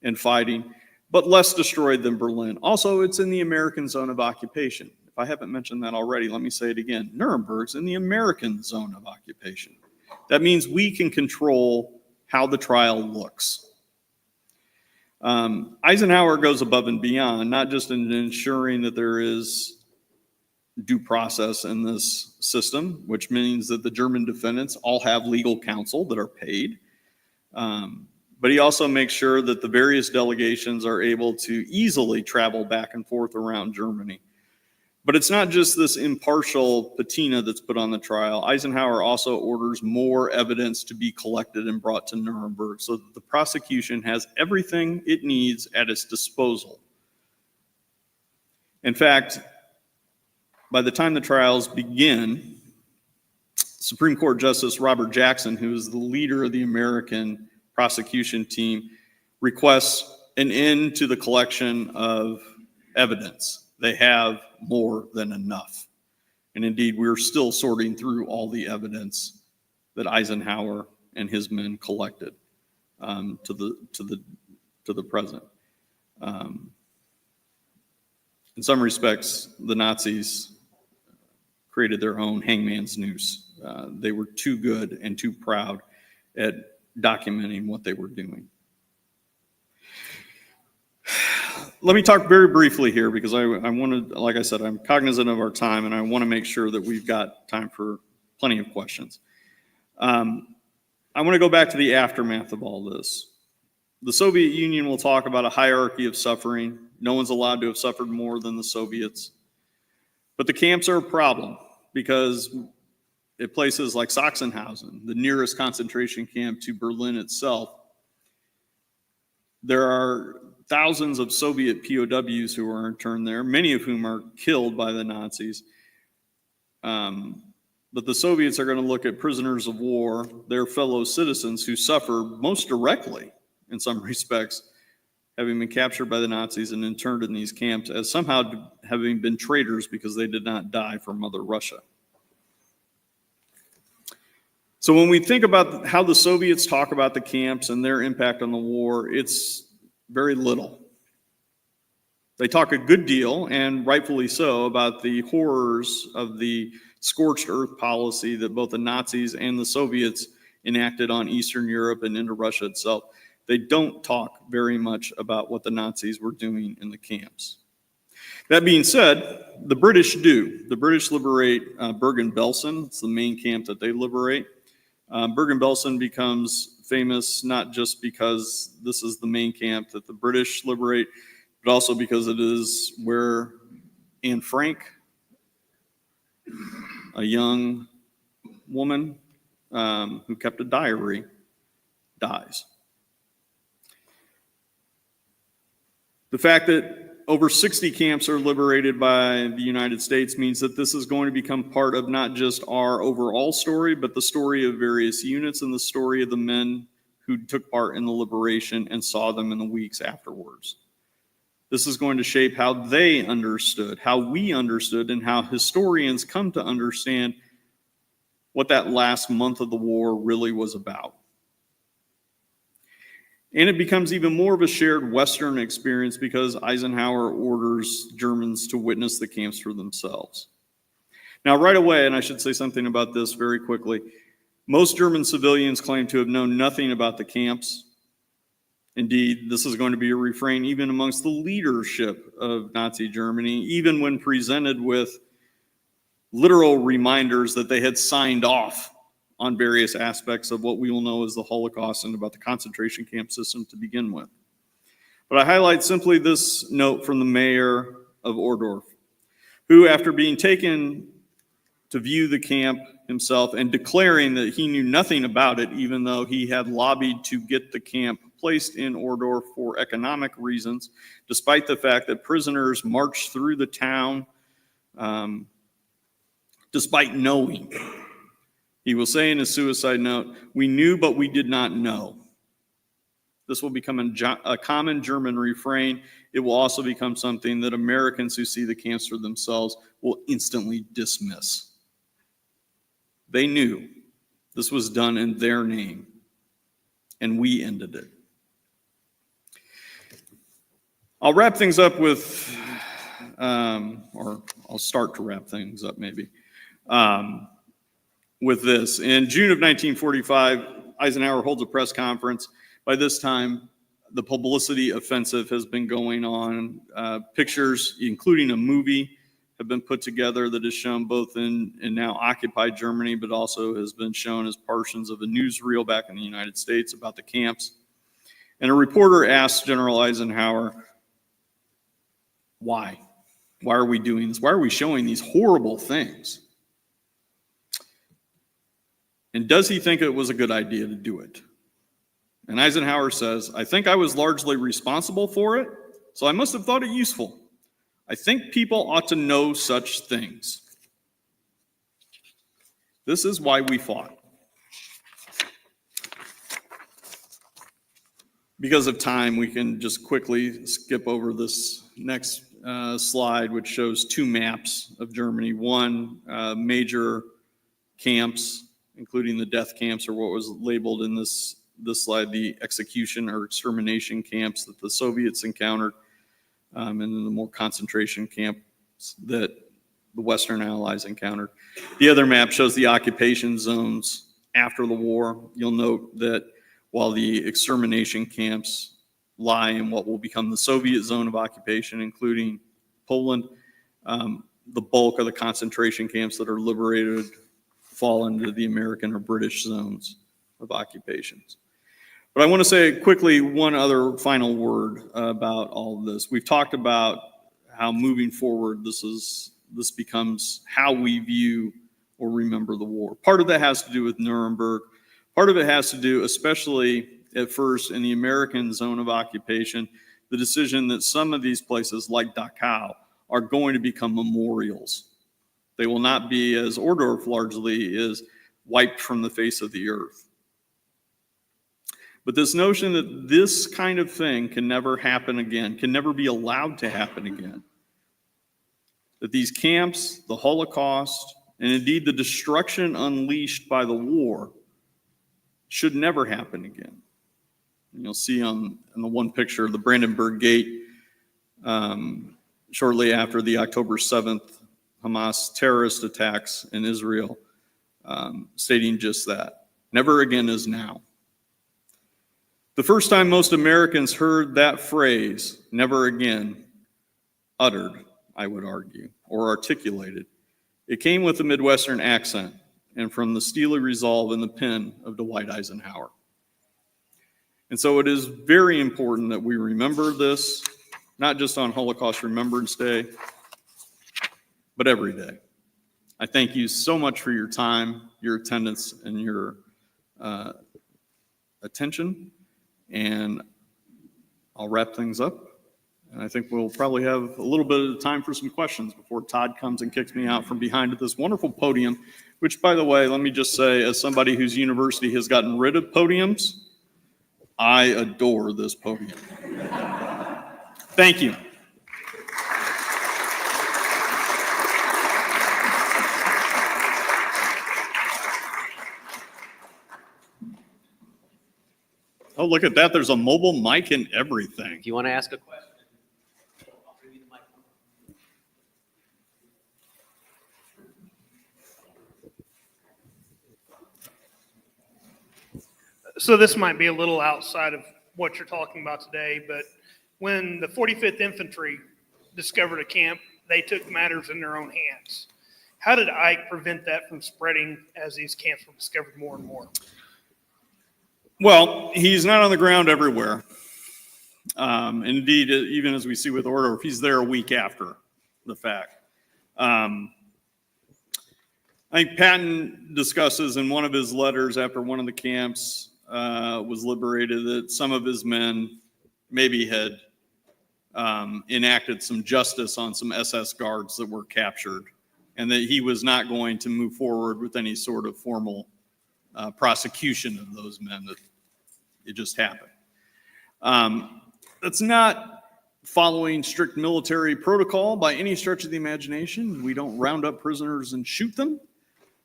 and fighting, but less destroyed than Berlin. Also, it's in the American zone of occupation. If I haven't mentioned that already, let me say it again. Nuremberg's in the American zone of occupation. That means we can control how the trial looks. Eisenhower goes above and beyond, not just in ensuring that there is due process in this system, which means that the German defendants all have legal counsel that are paid. But he also makes sure that the various delegations are able to easily travel back and forth around Germany. But it's not just this impartial patina that's put on the trial. Eisenhower also orders more evidence to be collected and brought to Nuremberg so that the prosecution has everything it needs at its disposal. In fact, by the time the trials begin, Supreme Court Justice Robert Jackson, who is the leader of the American prosecution team, requests an end to the collection of evidence. They have more than enough. And indeed, we're still sorting through all the evidence that Eisenhower and his men collected to the present. In some respects, the Nazis created their own hangman's noose. They were too good and too proud at documenting what they were doing. Let me talk very briefly here because I want to, like I said, I'm cognizant of our time and I want to make sure that we've got time for plenty of questions. I want to go back to the aftermath of all this. The Soviet Union will talk about a hierarchy of suffering. No one's allowed to have suffered more than the Soviets. But the camps are a problem because at places like Sachsenhausen, the nearest concentration camp to Berlin itself, there are thousands of Soviet POWs who are interned there, many of whom are killed by the Nazis. But the Soviets are going to look at prisoners of war, their fellow citizens who suffer most directly, in some respects, having been captured by the Nazis and interned in these camps, as somehow having been traitors because they did not die for Mother Russia. So when we think about how the Soviets talk about the camps and their impact on the war, it's very little. They talk a good deal, and rightfully so, about the horrors of the scorched earth policy that both the Nazis and the Soviets enacted on Eastern Europe and into Russia itself. They don't talk very much about what the Nazis were doing in the camps. That being said, the British do. The British liberate Bergen-Belsen. It's the main camp that they liberate. Bergen-Belsen becomes famous not just because this is the main camp that the British liberate, but also because it is where Anne Frank, a young woman who kept a diary, dies. The fact that over 60 camps are liberated by the United States means that this is going to become part of not just our overall story, but the story of various units and the story of the men who took part in the liberation and saw them in the weeks afterwards. This is going to shape how they understood, how we understood, and how historians come to understand what that last month of the war really was about. And it becomes even more of a shared Western experience because Eisenhower orders Germans to witness the camps for themselves. Now, right away, and I should say something about this very quickly, most German civilians claim to have known nothing about the camps. Indeed, this is going to be a refrain even amongst the leadership of Nazi Germany, even when presented with literal reminders that they had signed off on various aspects of what we will know as the Holocaust and about the concentration camp system to begin with. But I highlight simply this note from the mayor of Ohrdruf, who, after being taken to view the camp himself and declaring that he knew nothing about it, even though he had lobbied to get the camp placed in Ohrdruf for economic reasons, despite the fact that prisoners marched through the town, despite knowing. He will say in his suicide note, "We knew, but we did not know." This will become a common German refrain. It will also become something that Americans who see the camps for themselves will instantly dismiss. They knew this was done in their name, and we ended it. I'll wrap things up with, or I'll start to wrap things up maybe, with this. In June of 1945, Eisenhower holds a press conference. By this time, the publicity offensive has been going on. Pictures, including a movie, have been put together that is shown both in now occupied Germany, but also has been shown as portions of a newsreel back in the United States about the camps. And a reporter asked General Eisenhower, why? Why are we doing this? Why are we showing these horrible things? And does he think it was a good idea to do it? And Eisenhower says, "I think I was largely responsible for it, so I must have thought it useful. I think people ought to know such things. This is why we fought." Because of time, we can just quickly skip over this next slide, which shows two maps of Germany. One, major camps, including the death camps, or what was labeled in this slide, the execution or extermination camps that the Soviets encountered, and then the more concentration camps that the Western Allies encountered. The other map shows the occupation zones after the war. You'll note that while the extermination camps lie in what will become the Soviet zone of occupation, including Poland, the bulk of the concentration camps that are liberated fall into the American or British zones of occupations. But I want to say quickly one other final word about all of this. We've talked about how moving forward this becomes how we view or remember the war. Part of that has to do with Nuremberg. Part of it has to do, especially at first in the American zone of occupation, the decision that some of these places like Dachau are going to become memorials. They will not be, as Ohrdruf largely is, wiped from the face of the earth. But this notion that this kind of thing can never happen again, can never be allowed to happen again, that these camps, the Holocaust, and indeed the destruction unleashed by the war should never happen again. And you'll see in the one picture, the Brandenburg Gate, shortly after the October 7th Hamas terrorist attacks in Israel, stating just that. Never again is now. The first time most Americans heard that phrase, never again, uttered, I would argue, or articulated, it came with a Midwestern accent and from the steely resolve in the pen of Dwight Eisenhower. And so it is very important that we remember this, not just on Holocaust Remembrance Day, but every day. I thank you so much for your time, your attendance, and your attention. And I'll wrap things up. And I think we'll probably have a little bit of time for some questions before Todd comes and kicks me out from behind at this wonderful podium, which, by the way, let me just say, as somebody whose university has gotten rid of podiums, I adore this podium. Thank you. Oh, look at that. There's a mobile mic and everything. If you want to ask a question, I'll bring you the microphone. So this might be a little outside of what you're talking about today, but when the 45th Infantry discovered a camp, they took matters in their own hands. How did Ike prevent that from spreading as these camps were discovered more and more? Well, he's not on the ground everywhere. Indeed, even as we see with Ohrdruf, he's there a week after the fact. I think Patton discusses in one of his letters after one of the camps was liberated that some of his men maybe had enacted some justice on some SS guards that were captured, and that he was not going to move forward with any sort of formal prosecution of those men, that it just happened. That's not following strict military protocol by any stretch of the imagination. We don't round up prisoners and shoot them.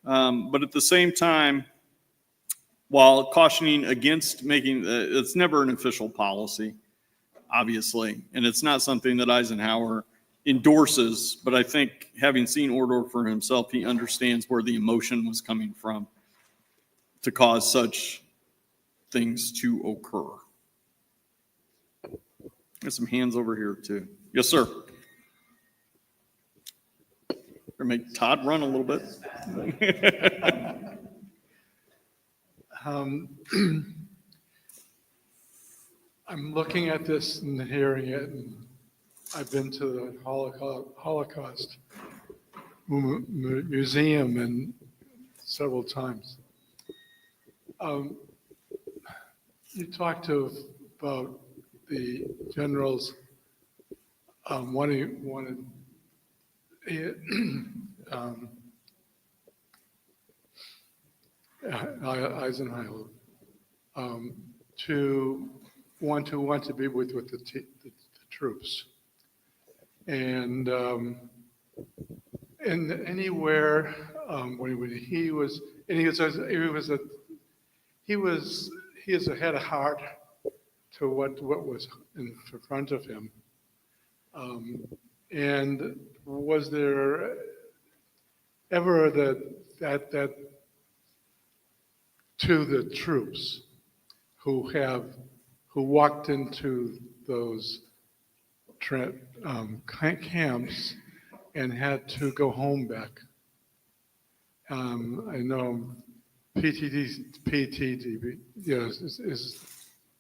But at the same time, while cautioning against making, it's never an official policy, obviously, and it's not something that Eisenhower endorses, but I think having seen Ohrdruf for himself, he understands where the emotion was coming from to cause such things to occur. There's some hands over here too. Yes, sir. Or make Todd run a little bit. I'm looking at this and hearing it, and I've been to the Holocaust Museum and several times. You talked about the generals wanted Eisenhower to want to be with the troops, and anywhere when he had a heart to what was in front of him, and was there ever that to the troops who walked into those camps and had to go home back? I know PTD, is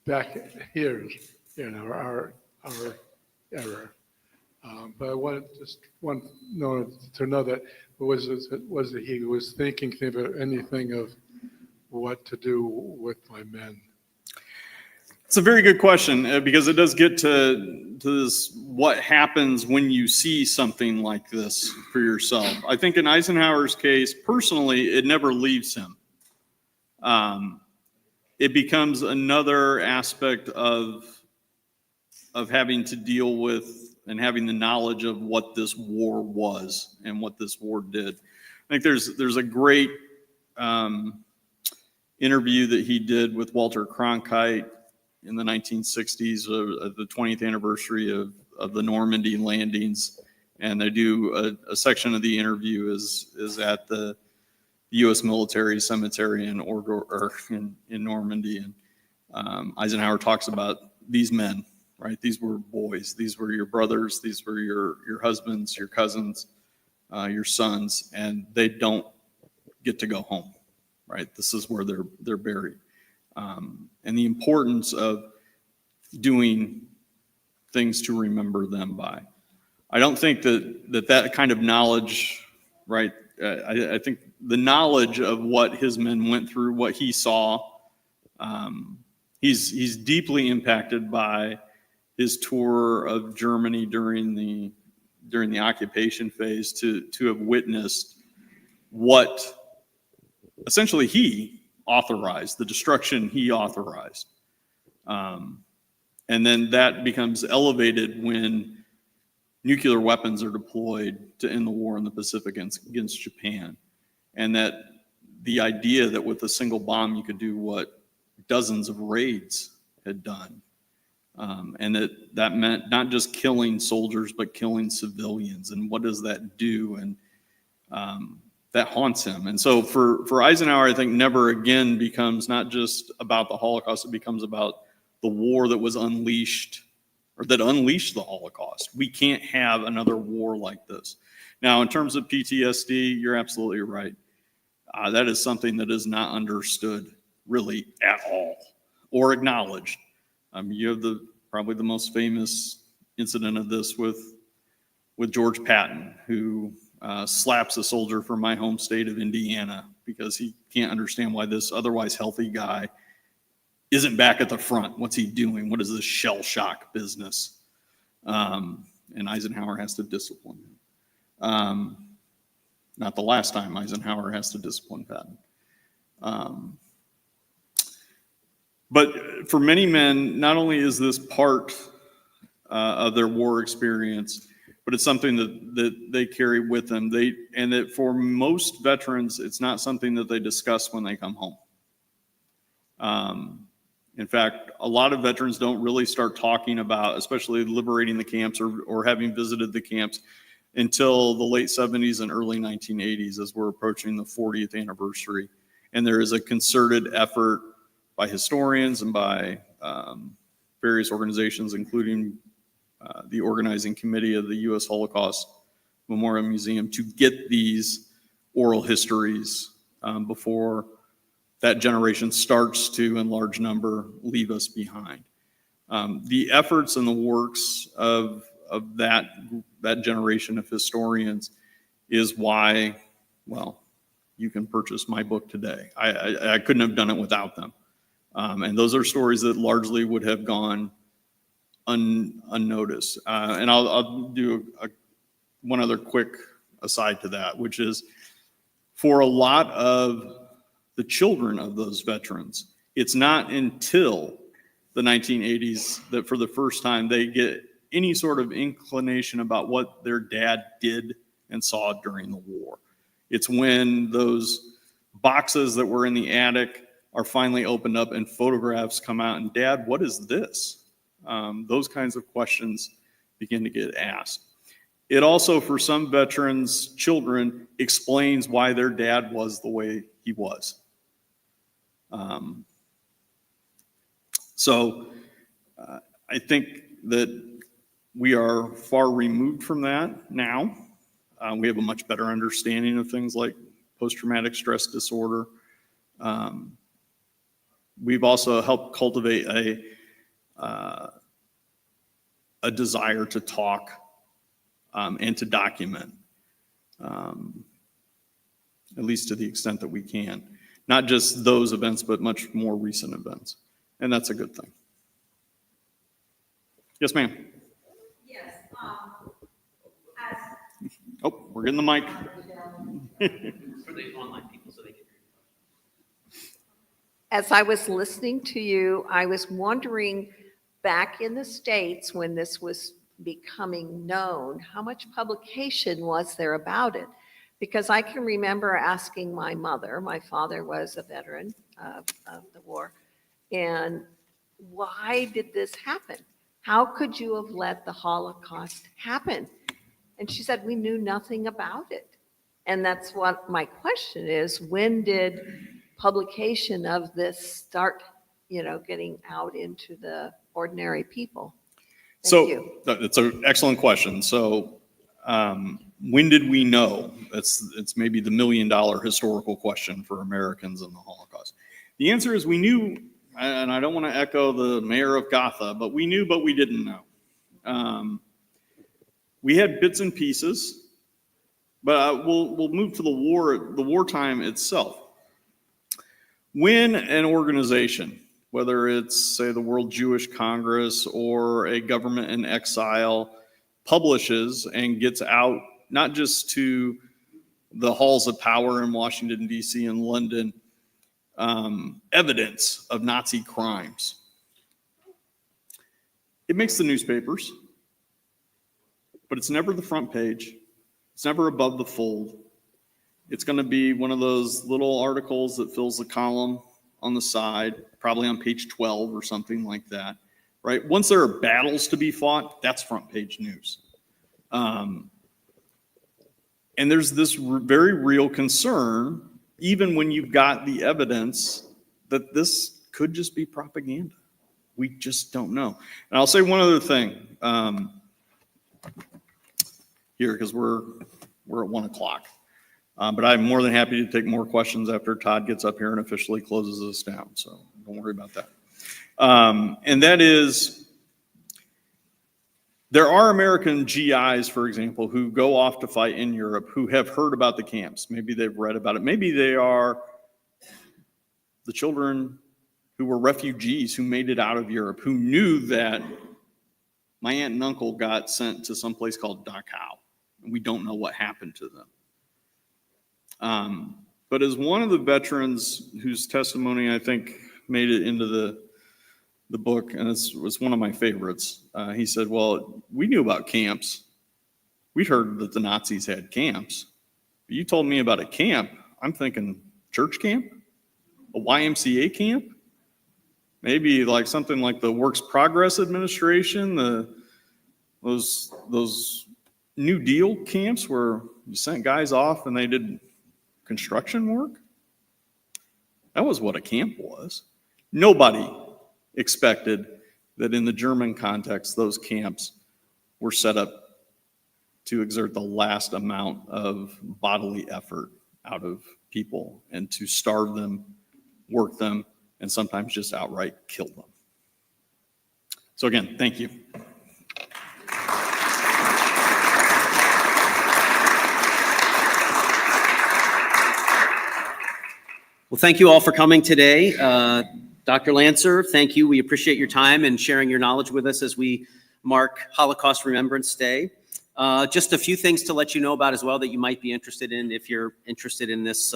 back here, our error. But I want to know that was he was thinking about anything of what to do with my men. It's a very good question, because it does get to this, what happens when you see something like this for yourself. I think in Eisenhower's case, personally, it never leaves him. It becomes another aspect of having to deal with and having the knowledge of what this war was and what this war did. I think there's a great interview that he did with Walter Cronkite in the 1960s, the 20th anniversary of the Normandy landings, and they do a section of the interview is at the U.S. military cemetery in Ohrdruf, in Normandy, and Eisenhower talks about these men, right? These were boys. These were your brothers. These were your husbands, your cousins, your sons, and they don't get to go home, right? This is where they're buried. And the importance of doing things to remember them by. I don't think that kind of knowledge, right? I think the knowledge of what his men went through, what he saw, he's deeply impacted by his tour of Germany during the occupation phase to have witnessed what essentially he authorized, the destruction he authorized. And then that becomes elevated when nuclear weapons are deployed to end the war in the Pacific against Japan. And that the idea that with a single bomb you could do what dozens of raids had done. And that meant not just killing soldiers, but killing civilians. And what does that do? And that haunts him. And so for Eisenhower, I think never again becomes not just about the Holocaust, it becomes about the war that was unleashed, or that unleashed the Holocaust. We can't have another war like this. Now, in terms of PTSD, you're absolutely right. That is something that is not understood really at all or acknowledged. You have probably the most famous incident of this with George Patton, who slaps a soldier from my home state of Indiana because he can't understand why this otherwise healthy guy isn't back at the front. What's he doing? What is this shell shock business? And Eisenhower has to discipline him. Not the last time Eisenhower has to discipline Patton. But for many men, not only is this part of their war experience, but it's something that they carry with them. And that for most veterans, it's not something that they discuss when they come home. In fact, a lot of veterans don't really start talking about, especially liberating the camps or having visited the camps, until the late 70s and early 1980s, as we're approaching the 40th anniversary. And there is a concerted effort by historians and by various organizations, including the organizing committee of the U.S. Holocaust Memorial Museum, to get these oral histories before that generation starts to, in large number, leave us behind. The efforts and the works of that generation of historians is why, well, you can purchase my book today. I couldn't have done it without them. And those are stories that largely would have gone unnoticed. And I'll do one other quick aside to that, which is for a lot of the children of those veterans, it's not until the 1980s that for the first time they get any sort of inclination about what their dad did and saw during the war. It's when those boxes that were in the attic are finally opened up and photographs come out, and Dad, what is this? Those kinds of questions begin to get asked. It also, for some veterans' children, explains why their dad was the way he was. I think that we are far removed from that now. We have a much better understanding of things like post-traumatic stress disorder. We've also helped cultivate a desire to talk and to document, at least to the extent that we can. Not just those events, but much more recent events. And that's a good thing. Yes, ma'am. Yes. Oh, we're getting the mic. For the online people, so they can hear you. As I was listening to you, I was wondering, back in the States when this was becoming known, how much publication was there about it? Because I can remember asking my mother, my father was a veteran of the war, and why did this happen? How could you have let the Holocaust happen? And she said, we knew nothing about it. And that's what my question is, when did publication of this start, getting out into the ordinary people? Thank you. That's an excellent question. So when did we know? It's maybe the $1 million historical question for Americans in the Holocaust. The answer is we knew, and I don't want to echo the mayor of Gotha, but we knew, but we didn't know. We had bits and pieces, but we'll move to the wartime itself. When an organization, whether it's, say, the World Jewish Congress or a government in exile, publishes and gets out not just to the halls of power in Washington, D.C. and London, evidence of Nazi crimes, it makes the newspapers, but it's never the front page. It's never above the fold. It's going to be one of those little articles that fills the column on the side, probably on page 12 or something like that, right? Once there are battles to be fought, that's front page news. And there's this very real concern, even when you've got the evidence, that this could just be propaganda. We just don't know. And I'll say one other thing here, because we're at 1 o'clock. But I'm more than happy to take more questions after Todd gets up here and officially closes us down. So don't worry about that. And that is, there are American GIs, for example, who go off to fight in Europe, who have heard about the camps. Maybe they've read about it. Maybe they are the children who were refugees who made it out of Europe, who knew that my aunt and uncle got sent to some place called Dachau, and we don't know what happened to them. But as one of the veterans whose testimony I think made it into the book, and it was one of my favorites, he said, well, we knew about camps. We'd heard that the Nazis had camps. But you told me about a camp. I'm thinking church camp? A YMCA camp? Maybe like something like the Works Progress Administration, those New Deal camps where you sent guys off and they did construction work? That was what a camp was. Nobody expected that in the German context, those camps were set up to exert the last amount of bodily effort out of people and to starve them, work them, and sometimes just outright kill them. So again, thank you. Well, thank you all for coming today. Dr. Lantzer, thank you. We appreciate your time and sharing your knowledge with us as we mark Holocaust Remembrance Day. Just a few things to let you know about as well that you might be interested in if you're interested in this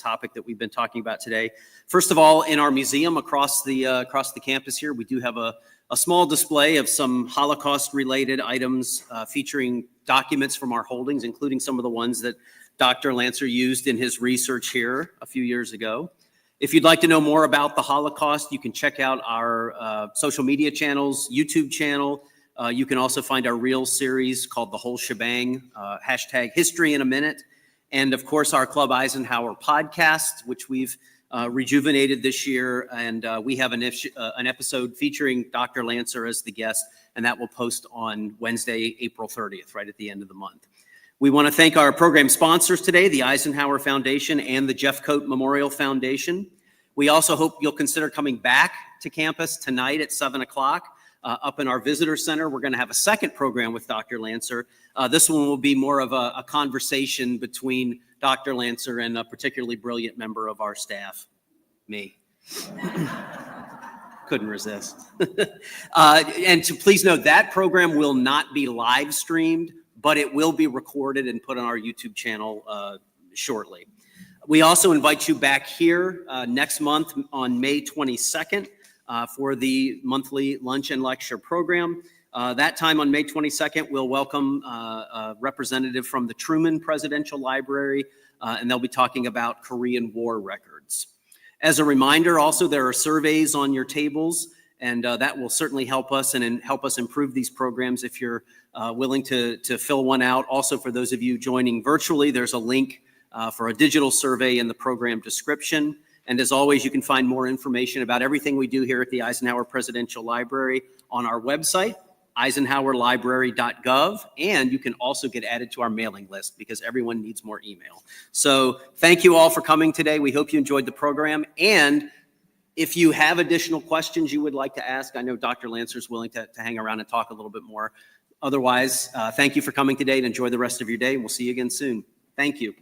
topic that we've been talking about today. First of all, in our museum across the campus here, we do have a small display of some Holocaust-related items featuring documents from our holdings, including some of the ones that Dr. Lantzer used in his research here a few years ago. If you'd like to know more about the Holocaust, you can check out our social media channels, YouTube channel. You can also find our Reels series called The Whole Shebang, hashtag History in a Minute. And of course, our Club Eisenhower podcast, which we've rejuvenated this year. And we have an episode featuring Dr. Lantzer as the guest, and that will post on Wednesday, April 30th, right at the end of the month. We want to thank our program sponsors today, the Eisenhower Foundation and the Jeff Coat Memorial Foundation. We also hope you'll consider coming back to campus tonight at 7 o'clock. Up in our visitor center, we're going to have a second program with Dr. Lantzer. This one will be more of a conversation between Dr. Lantzer and a particularly brilliant member of our staff, me. Couldn't resist. And to please note, that program will not be live streamed, but it will be recorded and put on our YouTube channel shortly. We also invite you back here next month on May 22nd for the monthly lunch and lecture program. That time on May 22nd, we'll welcome a representative from the Truman Presidential Library, and they'll be talking about Korean War records. As a reminder, also, there are surveys on your tables, and that will certainly help us and help us improve these programs if you're willing to fill one out. Also, for those of you joining virtually, there's a link for a digital survey in the program description. And as always, you can find more information about everything we do here at the Eisenhower Presidential Library on our website, eisenhowerlibrary.gov, and you can also get added to our mailing list because everyone needs more email. So thank you all for coming today. We hope you enjoyed the program. And if you have additional questions you would like to ask, I know Dr. Lantzer is willing to hang around and talk a little bit more. Otherwise, thank you for coming today and enjoy the rest of your day. We'll see you again soon. Thank you.